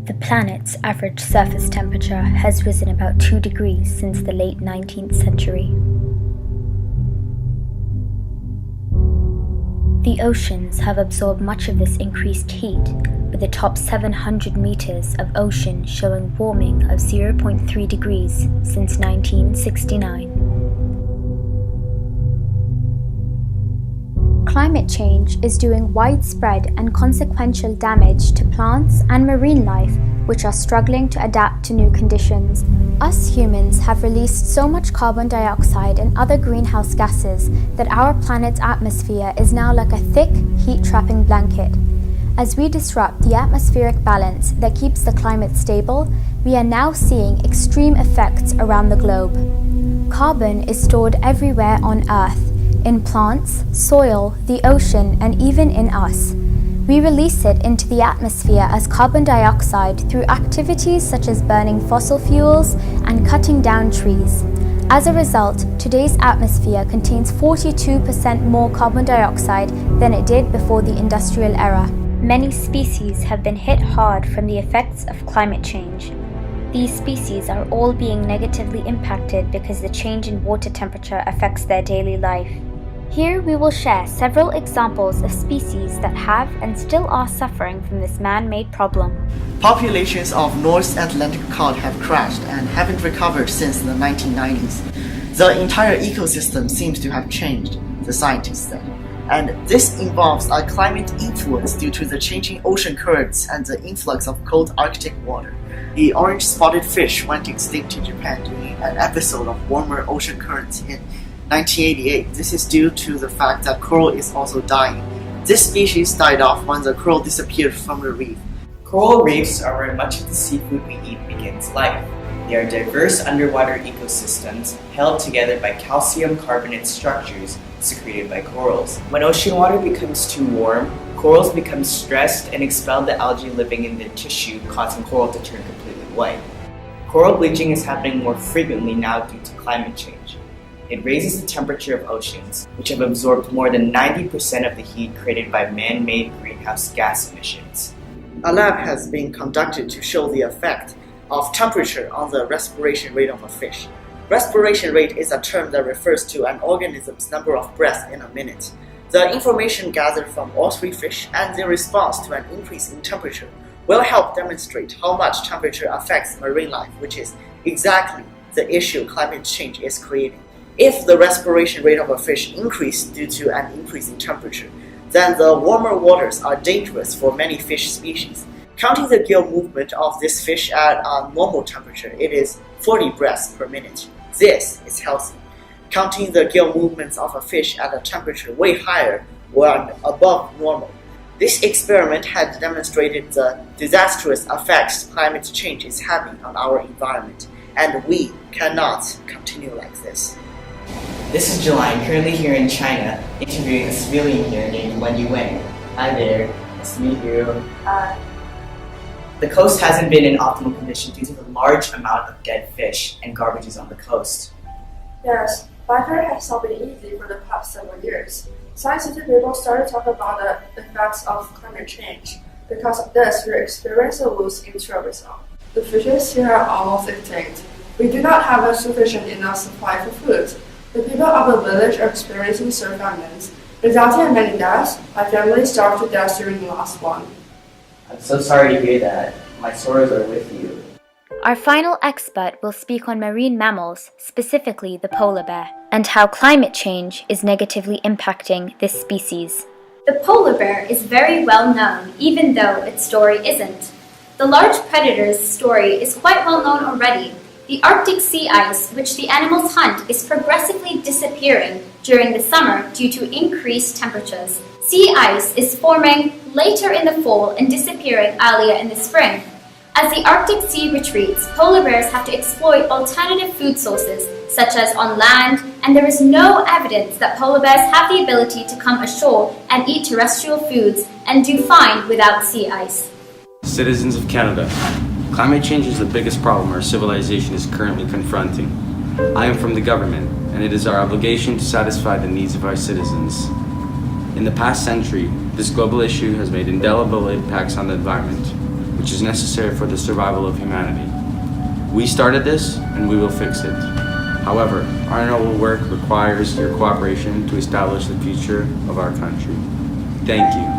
The planet's average surface temperature has risen about 2 degrees since the late 19th century. The oceans have absorbed much of this increased heat, with the top 700 meters of ocean showing warming of 0.3 degrees since 1969. Climate change is doing widespread and consequential damage to plants and marine life, which are struggling to adapt to new conditions. Us humans have released so much carbon dioxide and other greenhouse gases that our planet's atmosphere is now like a thick, heat-trapping blanket. As we disrupt the atmospheric balance that keeps the climate stable, we are now seeing extreme effects around the globe. Carbon is stored everywhere on Earth, in plants, soil, the ocean, and even in us. We release it into the atmosphere as carbon dioxide through activities such as burning fossil fuels and cutting down trees. As a result, today's atmosphere contains 42% more carbon dioxide than it did before the industrial era. Many species have been hit hard from the effects of climate change. These species are all being negatively impacted because the change in water temperature affects their daily life. Here we will share several examples of species that have and still are suffering from this man-made problem. Populations of North Atlantic cod have crashed and haven't recovered since the 1990s. The entire ecosystem seems to have changed, the scientists say. And this involves a climate influence due to the changing ocean currents and the influx of cold Arctic water. The orange-spotted fish went extinct in Japan during an episode of warmer ocean currents in 1988. This is due to the fact that coral is also dying. This species died off when the coral disappeared from the reef. Coral reefs are where much of the seafood we eat begins life. They are diverse underwater ecosystems held together by calcium carbonate structures secreted by corals. When ocean water becomes too warm, corals become stressed and expel the algae living in their tissue, causing coral to turn completely white. Coral bleaching is happening more frequently now due to climate change. It raises the temperature of oceans, which have absorbed more than 90% of the heat created by man-made greenhouse gas emissions. A lab has been conducted to show the effect of temperature on the respiration rate of a fish. Respiration rate is a term that refers to an organism's number of breaths in a minute. The information gathered from all three fish and their response to an increase in temperature will help demonstrate how much temperature affects marine life, which is exactly the issue climate change is creating. If the respiration rate of a fish increases due to an increase in temperature, then the warmer waters are dangerous for many fish species. Counting the gill movement of this fish at a normal temperature, it is 40 breaths per minute. This is healthy. Counting the gill movements of a fish at a temperature way higher or above normal. This experiment had demonstrated the disastrous effects climate change is having on our environment, and we cannot continue like this. This is July, currently here in China, interviewing a civilian here named Wendy Wang. Hi there, nice to meet you. Hi. The coast hasn't been in optimal condition due to the large amount of dead fish and garbages on the coast. Yes, life here has not been easy for the past several years. Scientific people started talking about the effects of climate change. Because of this, we experience a loss in tourism. The fishes here are almost extinct. We do not have a sufficient enough supply for food. The people of the village are experiencing severe famines, resulting in many deaths. My family starved to death during the last one. I'm so sorry to hear that. My sorrows are with you. Our final expert will speak on marine mammals, specifically the polar bear, and how climate change is negatively impacting this species. The polar bear is very well known, even though its story isn't. The large predator's story is quite well known already. The Arctic sea ice, which the animals hunt, is progressively disappearing during the summer due to increased temperatures. Sea ice is forming later in the fall and disappearing earlier in the spring. As the Arctic Sea retreats, polar bears have to exploit alternative food sources, such as on land, and there is no evidence that polar bears have the ability to come ashore and eat terrestrial foods and do fine without sea ice. Citizens of Canada, climate change is the biggest problem our civilization is currently confronting. I am from the government, and it is our obligation to satisfy the needs of our citizens. In the past century, this global issue has made indelible impacts on the environment. which is necessary for the survival of humanity. We started this, and we will fix it. However, our noble work requires your cooperation to establish the future of our country. Thank you.